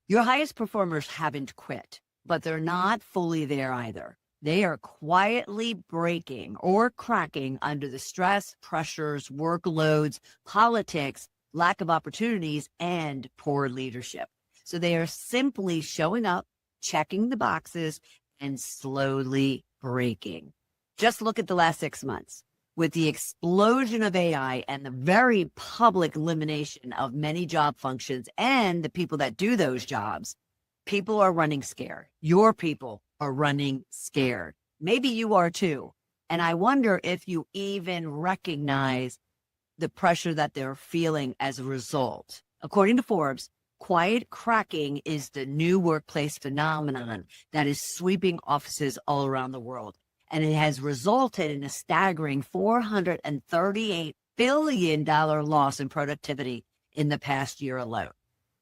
Your highest performers haven't quit, but they're not fully there either. They are quietly breaking or cracking under the stress, pressures, workloads, politics, lack of opportunities, and poor leadership. So they are simply showing up, checking the boxes, and slowly breaking. Just look at the last 6 months. With the explosion of AI and the very public elimination of many job functions and the people that do those jobs, people are running scared. Your people are running scared. Maybe you are too. And I wonder if you even recognize the pressure that they're feeling as a result. According to Forbes, quiet cracking is the new workplace phenomenon that is sweeping offices all around the world. And it has resulted in a staggering $438 billion loss in productivity in the past year alone.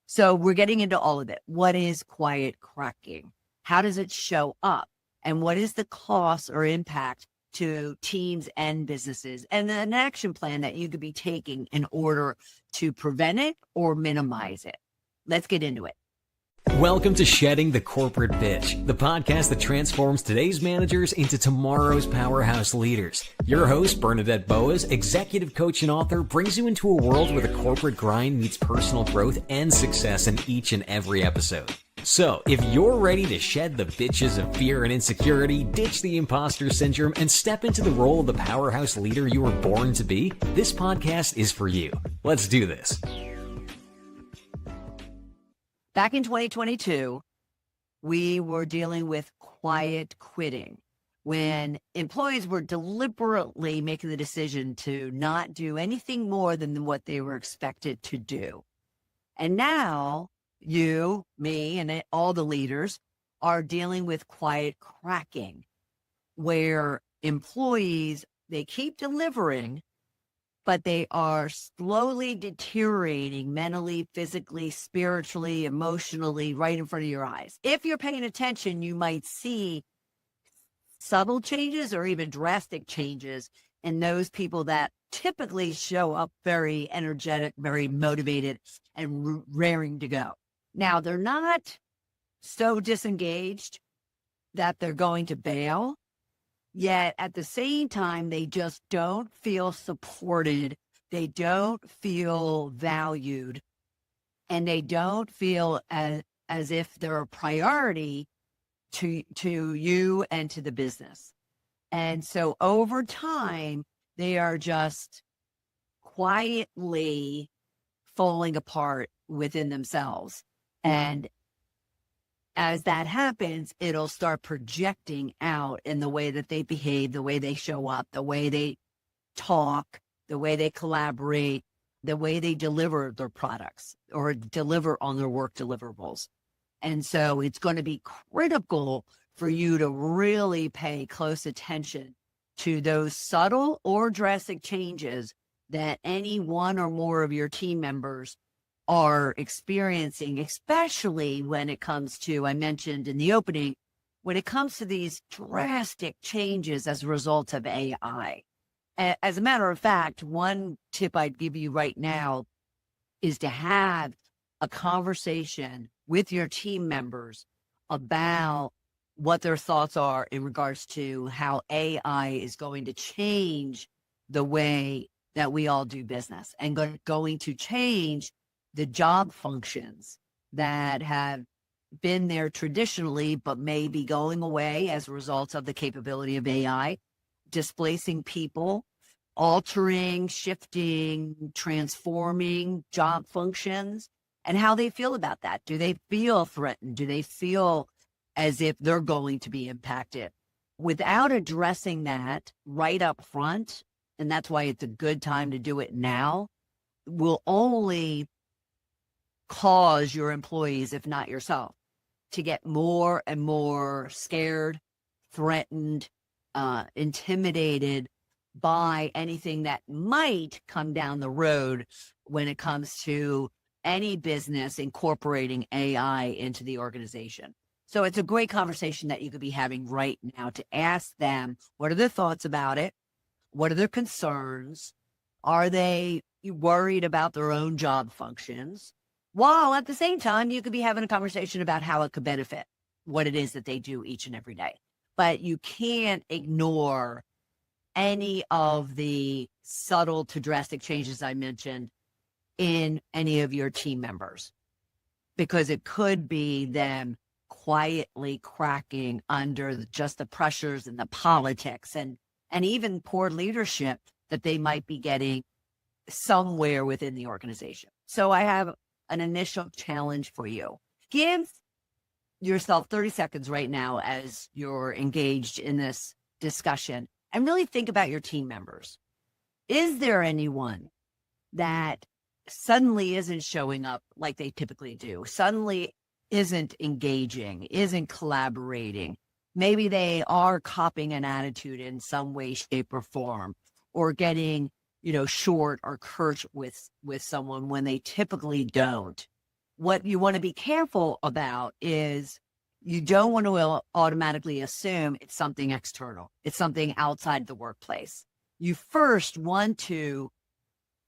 So we're getting into all of it. What is quiet cracking? How does it show up? And what is the cost or impact to teams and businesses? And an action plan that you could be taking in order to prevent it or minimize it. Let's get into it. Welcome to Shedding the Corporate Bitch, the podcast that transforms today's managers into tomorrow's powerhouse leaders. Your host, Bernadette Boas, executive coach and author, brings you into a world where the corporate grind meets personal growth and success in each and every episode. So, if you're ready to shed the bitches of fear and insecurity, ditch the imposter syndrome, and step into the role of the powerhouse leader you were born to be, this podcast is for you. Let's do this. Back in 2022, we were dealing with quiet quitting when employees were deliberately making the decision to not do anything more than what they were expected to do. And now you, me, and all the leaders are dealing with quiet cracking, where employees, they keep delivering, but they are slowly deteriorating mentally, physically, spiritually, emotionally, right in front of your eyes. If you're paying attention, you might see subtle changes or even drastic changes in those people that typically show up very energetic, very motivated, and raring to go. Now, they're not so disengaged that they're going to bail. Yet at the same time, they just don't feel supported. They don't feel valued, and they don't feel as if they're a priority to you and to the business. And so over time, they are just quietly falling apart within themselves. And as that happens, it'll start projecting out in the way that they behave, the way they show up, the way they talk, the way they collaborate, the way they deliver their products or deliver on their work deliverables. And so it's going to be critical for you to really pay close attention to those subtle or drastic changes that any one or more of your team members are experiencing, especially when it comes to, I mentioned in the opening, when it comes to these drastic changes as a result of AI. As a matter of fact, one tip I'd give you right now is to have a conversation with your team members about what their thoughts are in regards to how AI is going to change the way that we all do business and going to change the job functions that have been there traditionally, but may be going away as a result of the capability of AI, displacing people, altering, shifting, transforming job functions, and how they feel about that. Do they feel threatened? Do they feel as if they're going to be impacted? Without addressing that right up front, and that's why it's a good time to do it now, will only cause your employees, if not yourself, to get more and more scared, threatened, intimidated by anything that might come down the road when it comes to any business incorporating AI into the organization. So it's a great conversation that you could be having right now to ask them, what are their thoughts about it? What are their concerns? Are they worried about their own job functions? while at the same time, you could be having a conversation about how it could benefit what it is that they do each and every day. But you can't ignore any of the subtle to drastic changes I mentioned in any of your team members, because it could be them quietly cracking under just the pressures and the politics and even poor leadership that they might be getting somewhere within the organization. So I have an initial challenge for you. Give yourself 30 seconds right now as you're engaged in this discussion and really think about your team members. Is there anyone that suddenly isn't showing up like they typically do, suddenly isn't engaging, isn't collaborating? Maybe they are copying an attitude in some way, shape, or form, or getting, short or curt with someone when they typically don't. What you want to be careful about is you don't want to automatically assume it's something external. It's something outside the workplace. You first want to,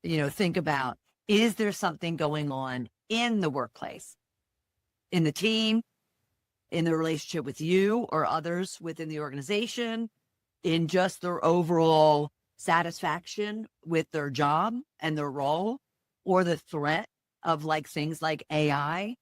think about, is there something going on in the workplace, in the team, in the relationship with you or others within the organization, in just their overall satisfaction with their job and their role, or the threat of things like AI?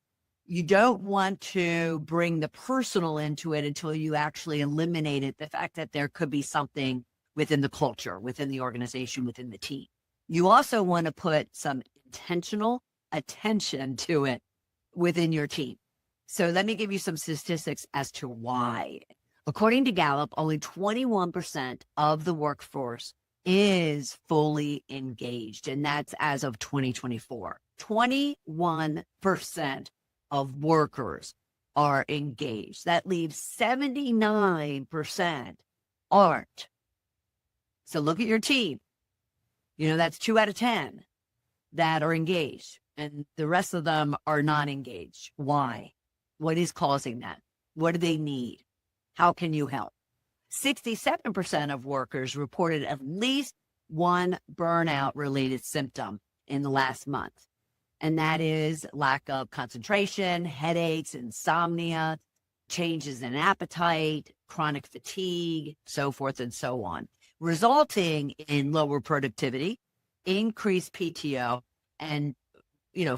You don't want to bring the personal into it until you actually eliminated the fact that there could be something within the culture, within the organization, within the team. You also want to put some intentional attention to it within your team. So let me give you some statistics as to why. According to Gallup, only 21% of the workforce is fully engaged, and that's as of 2024. 21% of workers are engaged. That leaves 79% aren't. So look at your team. That's 2 out of 10 that are engaged, and the rest of them are not engaged. Why? What is causing that? What do they need? How can you help? 67% of workers reported at least one burnout-related symptom in the last month, and that is lack of concentration, headaches, insomnia, changes in appetite, chronic fatigue, so forth and so on, resulting in lower productivity, increased PTO, and,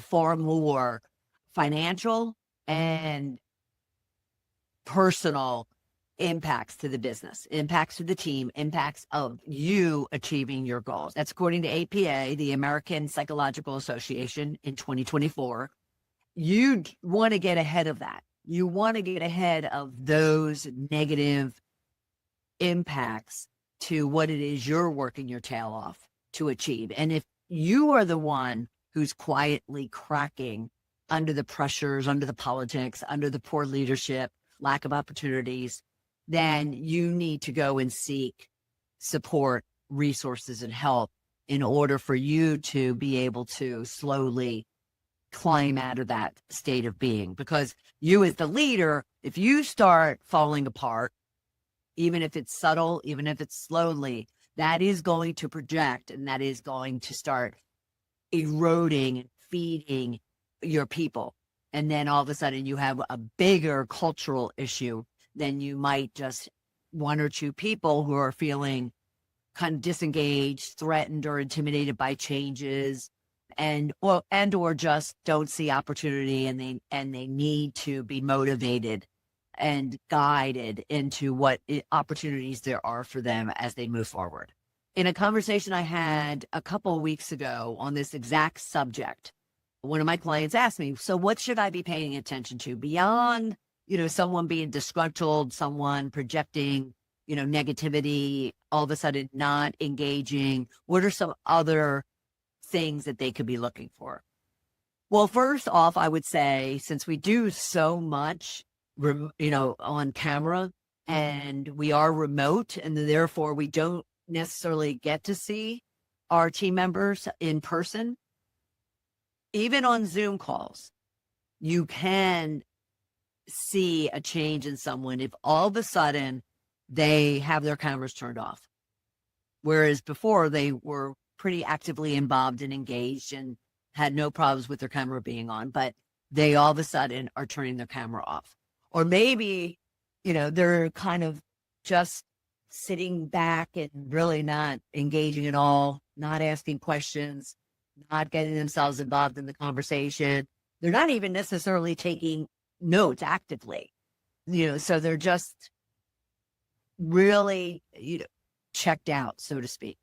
far more financial and personal impacts to the business, impacts to the team, impacts of you achieving your goals. That's according to APA, the American Psychological Association, in 2024. You want to get ahead of that. You want to get ahead of those negative impacts to what it is you're working your tail off to achieve. And if you are the one who's quietly cracking under the pressures, under the politics, under the poor leadership, lack of opportunities, then you need to go and seek support, resources, and help in order for you to be able to slowly climb out of that state of being. Because you as the leader, if you start falling apart, even if it's subtle, even if it's slowly, that is going to project, and that is going to start eroding and feeding your people. And then all of a sudden you have a bigger cultural issue than you might just one or two people who are feeling kind of disengaged, threatened, or intimidated by changes, or just don't see opportunity, and they need to be motivated and guided into what opportunities there are for them as they move forward. In a conversation I had a couple of weeks ago on this exact subject, one of my clients asked me, so what should I be paying attention to beyond, someone being disgruntled, someone projecting, negativity, all of a sudden not engaging? What are some other things that they could be looking for? Well, first off, I would say, since we do so much, on camera, and we are remote, and therefore we don't necessarily get to see our team members in person, even on Zoom calls, you can see a change in someone if all of a sudden they have their cameras turned off. Whereas before they were pretty actively involved and engaged and had no problems with their camera being on, but they all of a sudden are turning their camera off. Or maybe, they're kind of just sitting back and really not engaging at all, not asking questions, not getting themselves involved in the conversation. They're not even necessarily taking notes actively, so they're just really, checked out, so to speak.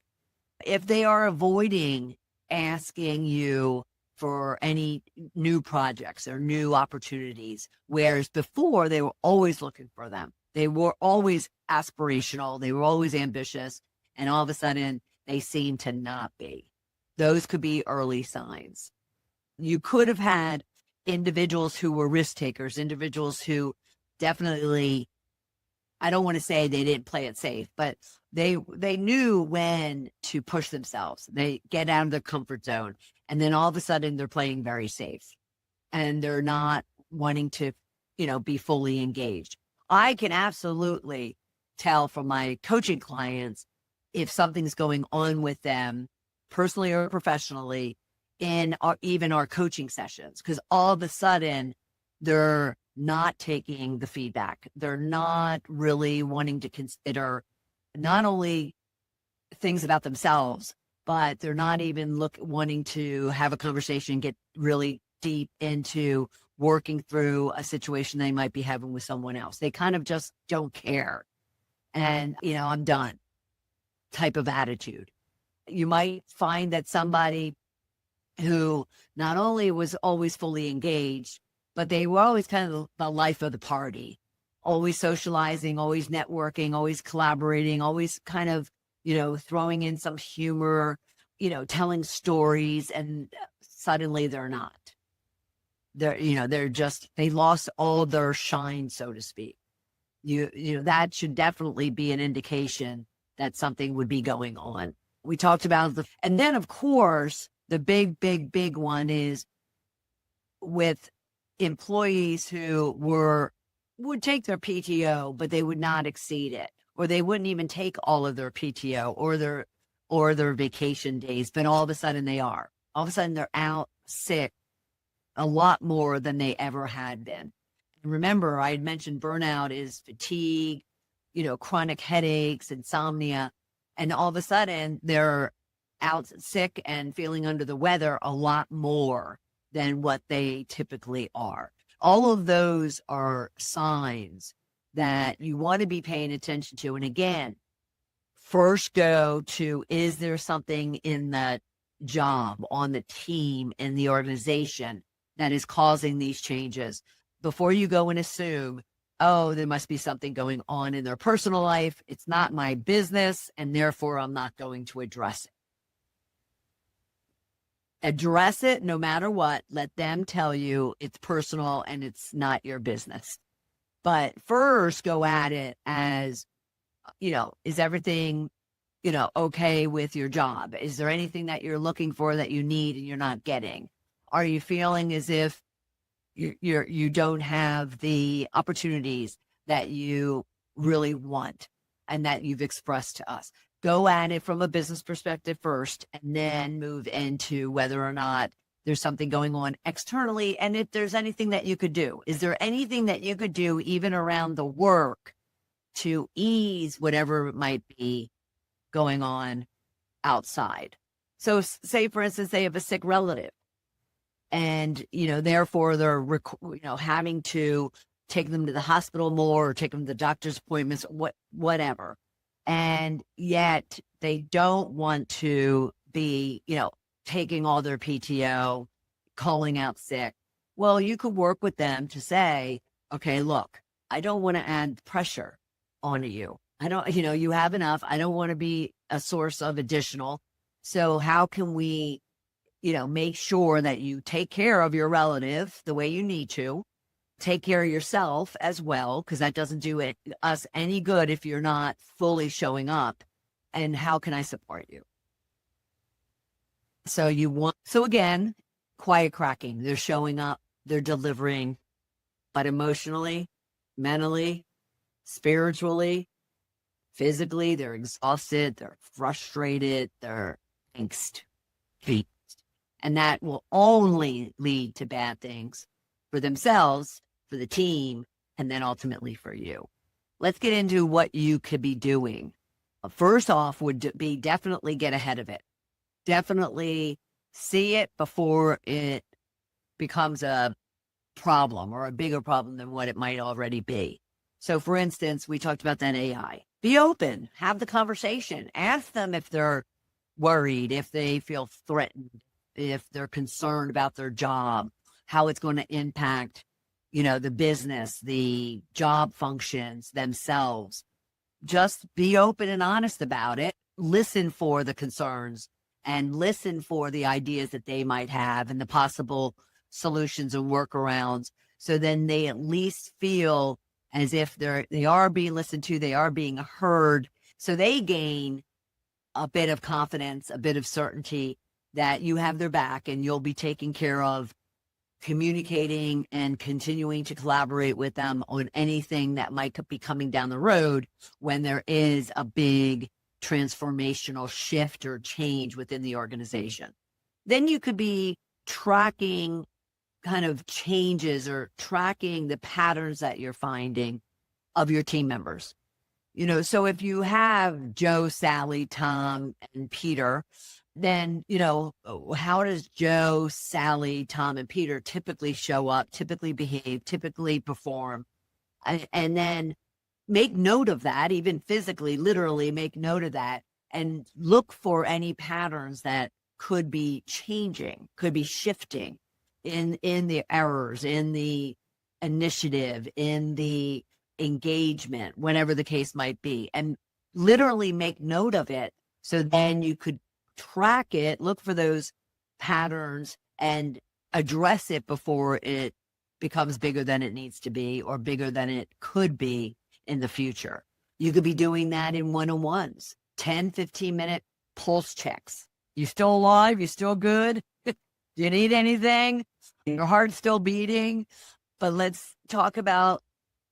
If they are avoiding asking you for any new projects or new opportunities, whereas before they were always looking for them. They were always aspirational. They were always ambitious. And all of a sudden they seem to not be. Those could be early signs. You could have had individuals who were risk takers, individuals who definitely, I don't want to say they didn't play it safe, but they knew when to push themselves. They get out of their comfort zone. And then all of a sudden they're playing very safe and they're not wanting to, be fully engaged. I can absolutely tell from my coaching clients if something's going on with them personally or professionally in even our coaching sessions, because all of a sudden they're not taking the feedback. They're not really wanting to consider not only things about themselves, but they're not even wanting to have a conversation, get really deep into working through a situation they might be having with someone else. They kind of just don't care. And, I'm done type of attitude. You might find that somebody who not only was always fully engaged, but they were always kind of the life of the party, always socializing, always networking, always collaborating, always kind of, throwing in some humor, telling stories, and suddenly they're not. They lost all their shine, so to speak. That should definitely be an indication that something would be going on. We talked about and then of course, the big, big, big one is with employees who would take their PTO, but they would not exceed it, or they wouldn't even take all of their PTO or their vacation days, but all of a sudden they are. All of a sudden they're out sick a lot more than they ever had been. And remember, I had mentioned burnout is fatigue, chronic headaches, insomnia, and all of a sudden they're out sick and feeling under the weather a lot more than what they typically are. All of those are signs that you want to be paying attention to. And again, first go to, is there something in that job, on the team, in the organization that is causing these changes? Before you go and assume, oh, there must be something going on in their personal life. It's not my business, and therefore I'm not going to address it. Address it no matter what. Let them tell you it's personal and it's not your business. But first go at it as, is everything, okay with your job? Is there anything that you're looking for that you need and you're not getting? Are you feeling as if you don't have the opportunities that you really want and that you've expressed to us? Go at it from a business perspective first, and then move into whether or not there's something going on externally. And if there's anything that you could do, is there anything that you could do even around the work to ease whatever might be going on outside? So say, for instance, they have a sick relative and, therefore they're, having to take them to the hospital more or take them to the doctor's appointments, whatever. And yet they don't want to be, taking all their PTO, calling out sick. Well, you could work with them to say, okay, look, I don't want to add pressure onto you. I don't, you have enough. I don't want to be a source of additional. So how can we, make sure that you take care of your relative the way you need to? Take care of yourself as well, because that doesn't do us any good if you're not fully showing up. And how can I support you? So again, quiet cracking. They're showing up, they're delivering, but emotionally, mentally, spiritually, physically, they're exhausted, they're frustrated, they're angst. And that will only lead to bad things for themselves, for the team, and then ultimately for you. Let's get into what you could be doing. First off would be definitely get ahead of it. Definitely see it before it becomes a problem or a bigger problem than what it might already be. So for instance, we talked about that AI. Be open, have the conversation, ask them if they're worried, if they feel threatened, if they're concerned about their job, how it's going to impact, the business, the job functions themselves. Just be open and honest about it. Listen for the concerns and listen for the ideas that they might have and the possible solutions and workarounds. So then they at least feel as if they are being listened to, they are being heard. So they gain a bit of confidence, a bit of certainty that you have their back and you'll be taking care of communicating and continuing to collaborate with them on anything that might be coming down the road when there is a big transformational shift or change within the organization. Then you could be tracking kind of changes or tracking the patterns that you're finding of your team members. So if you have Joe, Sally, Tom, and Peter, then, how does Joe, Sally, Tom, and Peter typically show up, typically behave, typically perform? And then make note of that, even physically, literally make note of that and look for any patterns that could be changing, could be shifting in the errors, in the initiative, in the engagement, whatever the case might be, and literally make note of it. So then you could track it, look for those patterns and address it before it becomes bigger than it needs to be or bigger than it could be in the future. You could be doing that in one-on-ones, 10, 15-minute pulse checks. You still alive? You still good? Do you need anything? Your heart's still beating? But let's talk about,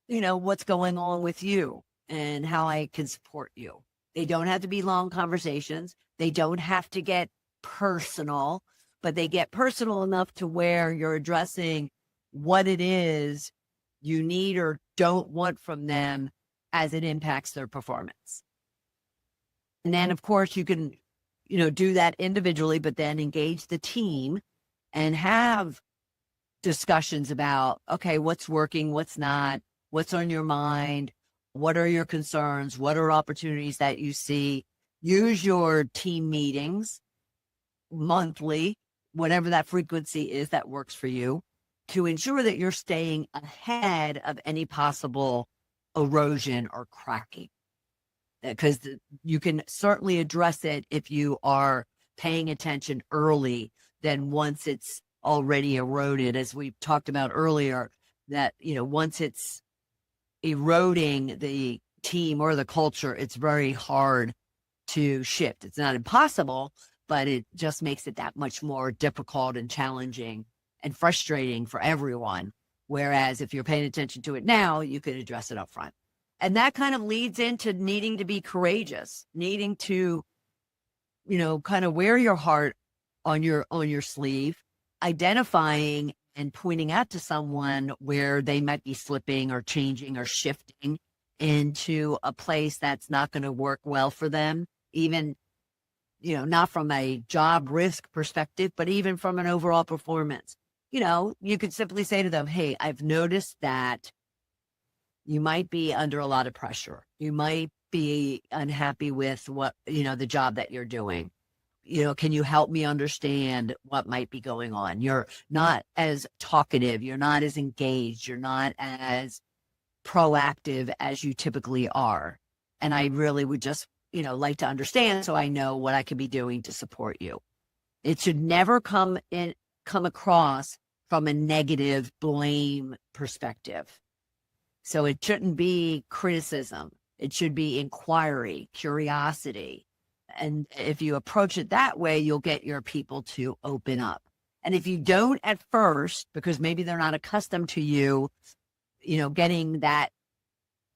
what's going on with you and how I can support you. They don't have to be long conversations. They don't have to get personal, but they get personal enough to where you're addressing what it is you need or don't want from them as it impacts their performance. And then, of course, you can, do that individually, but then engage the team and have discussions about, okay, what's working, what's not, what's on your mind, what are your concerns, what are opportunities that you see. Use your team meetings monthly, whatever that frequency is that works for you, to ensure that you're staying ahead of any possible erosion or cracking. Because you can certainly address it if you are paying attention early than once it's already eroded, as we talked about earlier, that, once it's eroding the team or the culture, it's very hard to shift. It's not impossible, but it just makes it that much more difficult and challenging and frustrating for everyone. Whereas if you're paying attention to it now, you can address it up front. And that kind of leads into needing to be courageous, needing to, kind of wear your heart on your sleeve, identifying and pointing out to someone where they might be slipping or changing or shifting into a place that's not going to work well for them, even, not from a job risk perspective, but even from an overall performance. You could simply say to them, hey, I've noticed that you might be under a lot of pressure. You might be unhappy with what, the job that you're doing. Can you help me understand what might be going on? You're not as talkative. You're not as engaged. You're not as proactive as you typically are. And I really would just, like to understand so I know what I could be doing to support you. It should never come across from a negative blame perspective. So it shouldn't be criticism. It should be inquiry, curiosity. And if you approach it that way, you'll get your people to open up. And if you don't at first, because maybe they're not accustomed to you, getting that,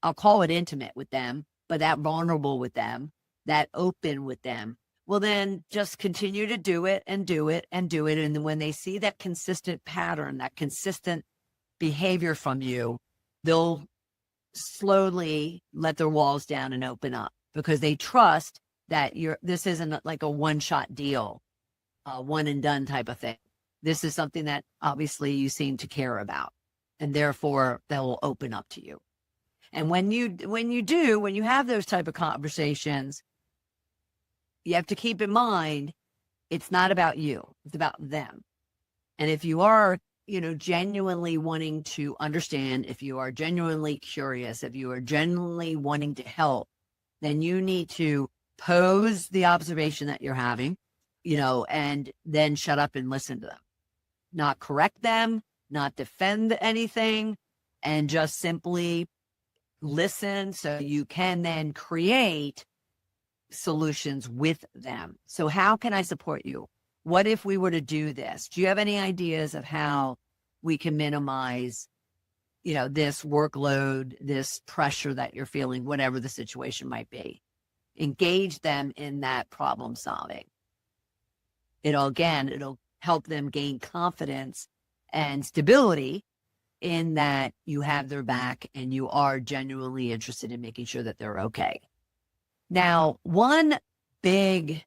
I'll call it intimate with them, but that vulnerable with them, that open with them, Well, then just continue to do it and do it and do it. And then when they see that consistent pattern, that consistent behavior from you, they'll slowly let their walls down and open up because they trust that this isn't like a one-shot deal, one and done type of thing. This is something that obviously you seem to care about, and therefore they'll open up to you. And when you have those type of conversations, you have to keep in mind, it's not about you, it's about them. And if you are, genuinely wanting to understand, if you are genuinely curious, if you are genuinely wanting to help, then you need to pose the observation that you're having, and then shut up and listen to them. Not correct them, not defend anything, and just simply listen so you can then create solutions with them. So how can I support you? What if we were to do this? Do you have any ideas of how we can minimize, this workload, this pressure that you're feeling, whatever the situation might be? Engage them in that problem solving. It'll help them gain confidence and stability in that you have their back and you are genuinely interested in making sure that they're okay. Now, one big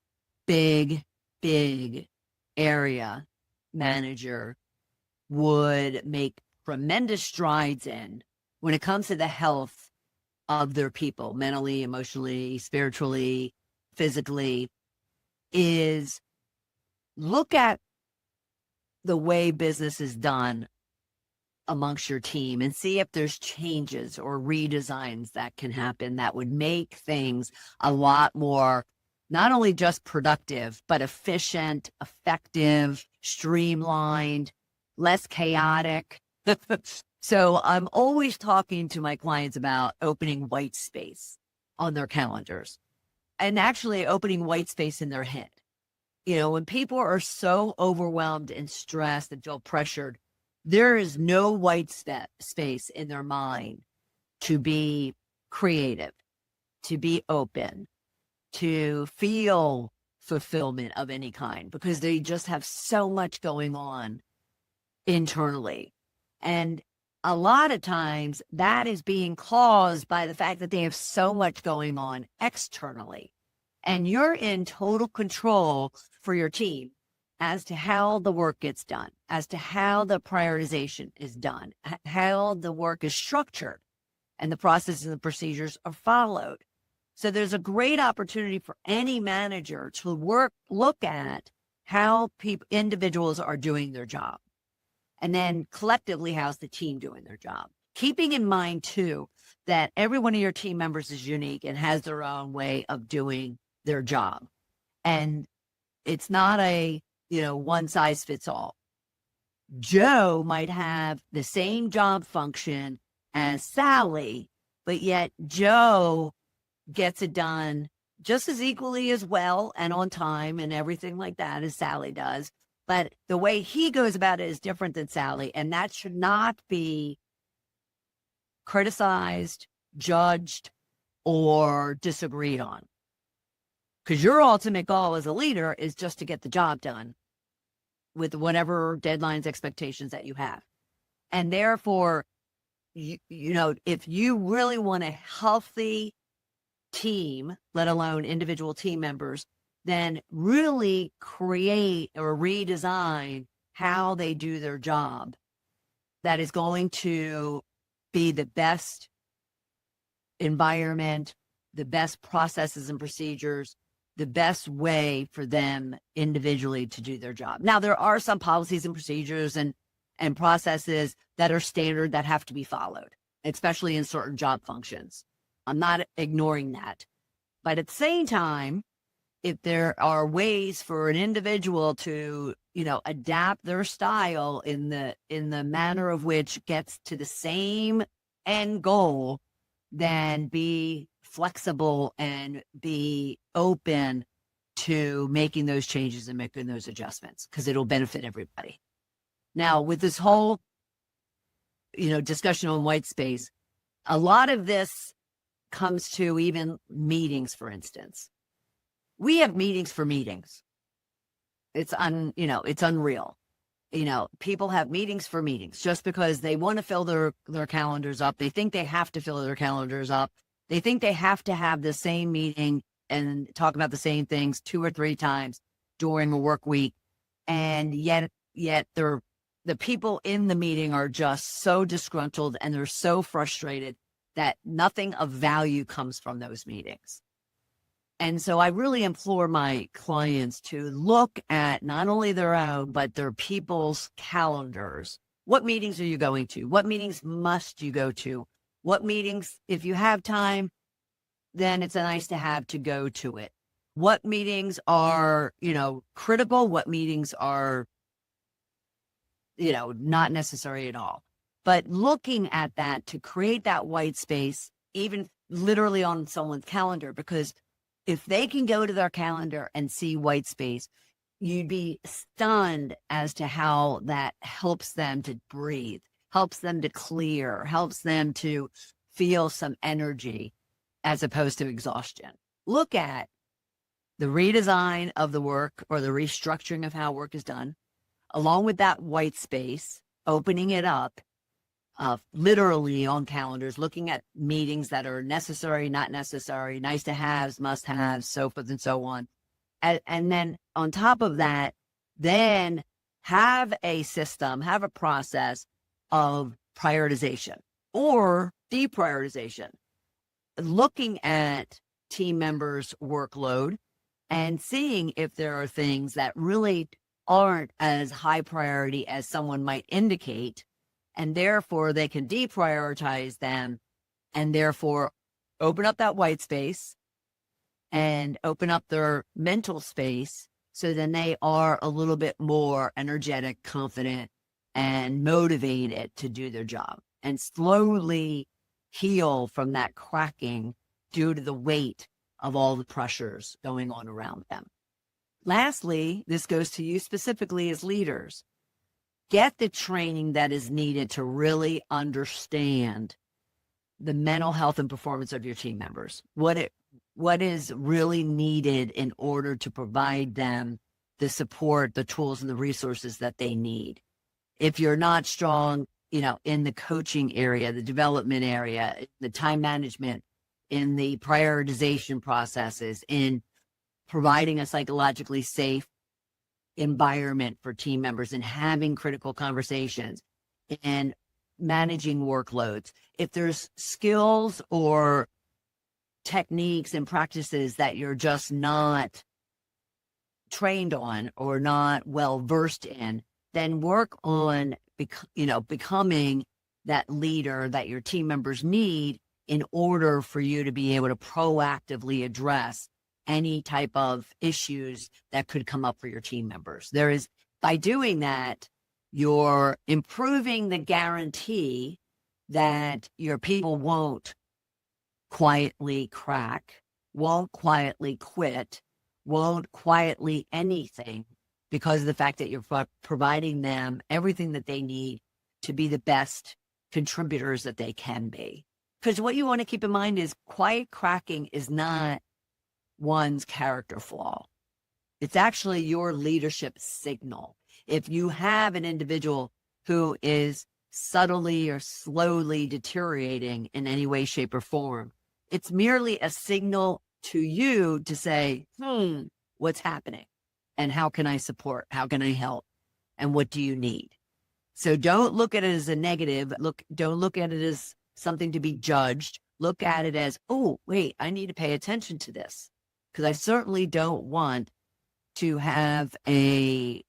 area manager would make tremendous strides in when it comes to the health of their people, mentally, emotionally, spiritually, physically, is look at the way business is done amongst your team and see if there's changes or redesigns that can happen that would make things a lot more, not only just productive, but efficient, effective, streamlined, less chaotic. So I'm always talking to my clients about opening white space on their calendars and actually opening white space in their head. When people are so overwhelmed and stressed and feel pressured, there is no white space in their mind to be creative, to be open, to feel fulfillment of any kind, because they just have so much going on internally. And a lot of times that is being caused by the fact that they have so much going on externally. And you're in total control for your team as to how the work gets done, as to how the prioritization is done, how the work is structured, and the processes and the procedures are followed. So there's a great opportunity for any manager to look at how individuals are doing their job. And then collectively, how's the team doing their job? Keeping in mind, too, that every one of your team members is unique and has their own way of doing their job. And it's not a, one size fits all. Joe might have the same job function as Sally, but yet Joe gets it done just as equally as well and on time and everything like that as Sally does. But the way he goes about it is different than Sally, and that should not be criticized, judged, or disagreed on. Because your ultimate goal as a leader is just to get the job done with whatever deadlines, expectations that you have. And therefore, if you really want a healthy team, let alone individual team members, then really create or redesign how they do their job that is going to be the best environment, the best processes and procedures, the best way for them individually to do their job. Now, there are some policies and procedures and processes that are standard that have to be followed, especially in certain job functions. I'm not ignoring that. But at the same time, if there are ways for an individual to, adapt their style in the manner of which gets to the same end goal, then be flexible and be open to making those changes and making those adjustments, because it'll benefit everybody. Now, with this whole, discussion on white space, a lot of this comes to even meetings, for instance. We have meetings for meetings. It's unreal. People have meetings for meetings just because they want to fill their calendars up. They think they have to fill their calendars up. They think they have to have the same meeting and talk about the same things 2 or 3 times during a work week. And yet the people in the meeting are just so disgruntled and they're so frustrated that nothing of value comes from those meetings. And so I really implore my clients to look at not only their own, but their people's calendars. What meetings are you going to? What meetings must you go to? What meetings, if you have time, then it's nice to have to go to it. What meetings are, critical? What meetings are, not necessary at all? But looking at that to create that white space, even literally on someone's calendar, because if they can go to their calendar and see white space, you'd be stunned as to how that helps them to breathe, helps them to clear, helps them to feel some energy as opposed to exhaustion. Look at the redesign of the work or the restructuring of how work is done, along with that white space, opening it up, literally on calendars, looking at meetings that are necessary, not necessary, nice to haves, must haves, so forth and so on. And then on top of that, then have a system, have a process of prioritization or deprioritization, looking at team members' workload and seeing if there are things that really aren't as high priority as someone might indicate, and therefore they can deprioritize them and therefore open up that white space and open up their mental space so then they are a little bit more energetic, confident, and motivated to do their job and slowly heal from that cracking due to the weight of all the pressures going on around them. Lastly, this goes to you specifically as leaders. Get the training that is needed to really understand the mental health and performance of your team members. What is really needed in order to provide them the support, the tools, and the resources that they need. If you're not strong, in the coaching area, the development area, the time management, in the prioritization processes, in providing a psychologically safe environment for team members and having critical conversations and managing workloads. If there's skills or techniques and practices that you're just not trained on or not well versed in, then work on becoming that leader that your team members need in order for you to be able to proactively address any type of issues that could come up for your team members. By doing that, you're improving the guarantee that your people won't quietly crack, won't quietly quit, won't quietly anything, because of the fact that you're providing them everything that they need to be the best contributors that they can be. Because what you want to keep in mind is quiet cracking is not one's character flaw. It's actually your leadership signal. If you have an individual who is subtly or slowly deteriorating in any way, shape, or form, it's merely a signal to you to say, what's happening? And how can I support? How can I help? And what do you need? So don't look at it as a negative. Don't look at it as something to be judged. Look at it as, oh, wait, I need to pay attention to this. Because I certainly don't want to have a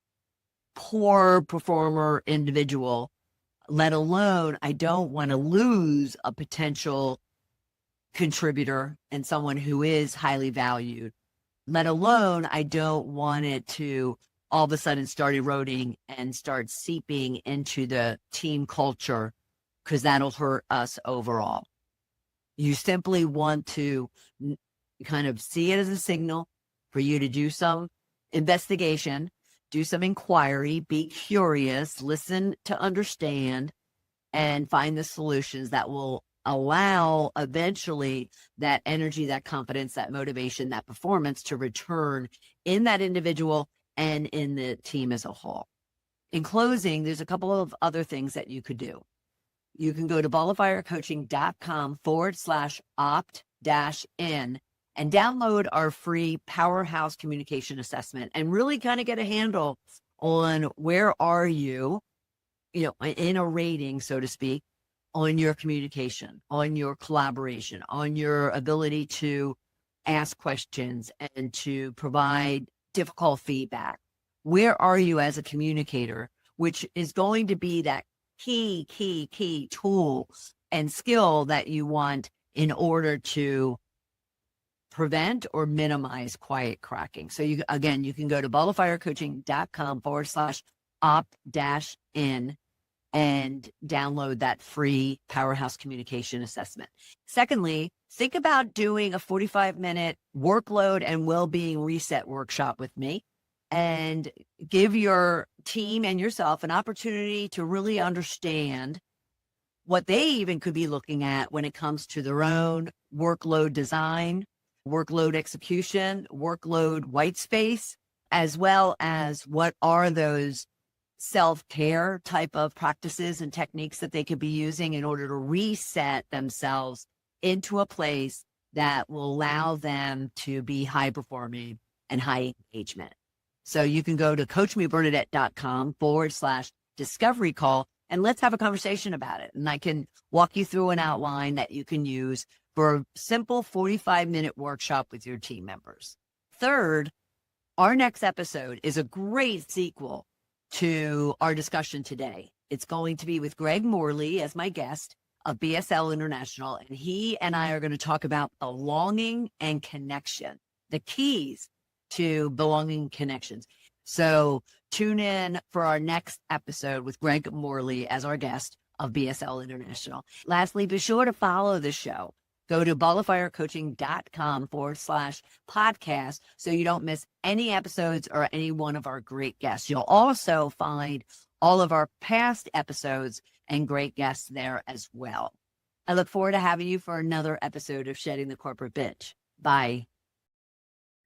poor performer individual, let alone I don't want to lose a potential contributor and someone who is highly valued, let alone I don't want it to all of a sudden start eroding and start seeping into the team culture, because that'll hurt us overall. You simply want to kind of see it as a signal for you to do some investigation, do some inquiry, be curious, listen to understand, and find the solutions that will allow eventually that energy, that confidence, that motivation, that performance to return in that individual and in the team as a whole. In closing, there's a couple of other things that you could do. You can go to balloffirecoaching.com/opt-in and download our free Powerhouse Communication Assessment and really kind of get a handle on where are you, in a rating, so to speak, on your communication, on your collaboration, on your ability to ask questions and to provide difficult feedback. Where are you as a communicator, which is going to be that key tool and skill that you want in order to prevent or minimize quiet cracking. So you can go to balloffirecoaching.com/opt-in and download that free Powerhouse Communication Assessment. Secondly, think about doing a 45-minute workload and well-being reset workshop with me and give your team and yourself an opportunity to really understand what they even could be looking at when it comes to their own workload design, workload execution, workload white space, as well as what are those self-care type of practices and techniques that they could be using in order to reset themselves into a place that will allow them to be high performing and high engagement. So you can go to coachmebernadette.com/discovery call and let's have a conversation about it. And I can walk you through an outline that you can use for a simple 45-minute workshop with your team members. Third, our next episode is a great sequel to our discussion today. It's going to be with Greg Morley as my guest of BSL International, and he and I are going to talk about belonging and connection, the keys to belonging connections. So tune in for our next episode with Greg Morley as our guest of BSL International. Lastly, be sure to follow the show. Go to balloffirecoaching.com/podcast so you don't miss any episodes or any one of our great guests. You'll also find all of our past episodes and great guests there as well. I look forward to having you for another episode of Shedding the Corporate Bitch. Bye.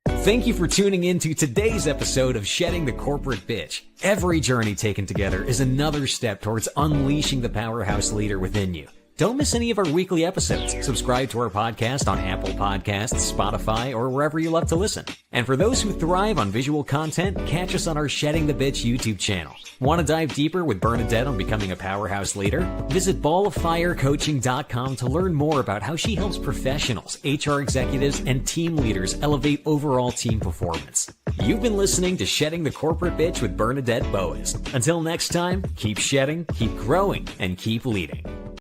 Thank you for tuning in to today's episode of Shedding the Corporate Bitch. Every journey taken together is another step towards unleashing the powerhouse leader within you. Don't miss any of our weekly episodes. Subscribe to our podcast on Apple Podcasts, Spotify, or wherever you love to listen. And for those who thrive on visual content, catch us on our Shedding the Bitch YouTube channel. Want to dive deeper with Bernadette on becoming a powerhouse leader? Visit balloffirecoaching.com to learn more about how she helps professionals, HR executives, and team leaders elevate overall team performance. You've been listening to Shedding the Corporate Bitch with Bernadette Boas. Until next time, keep shedding, keep growing, and keep leading.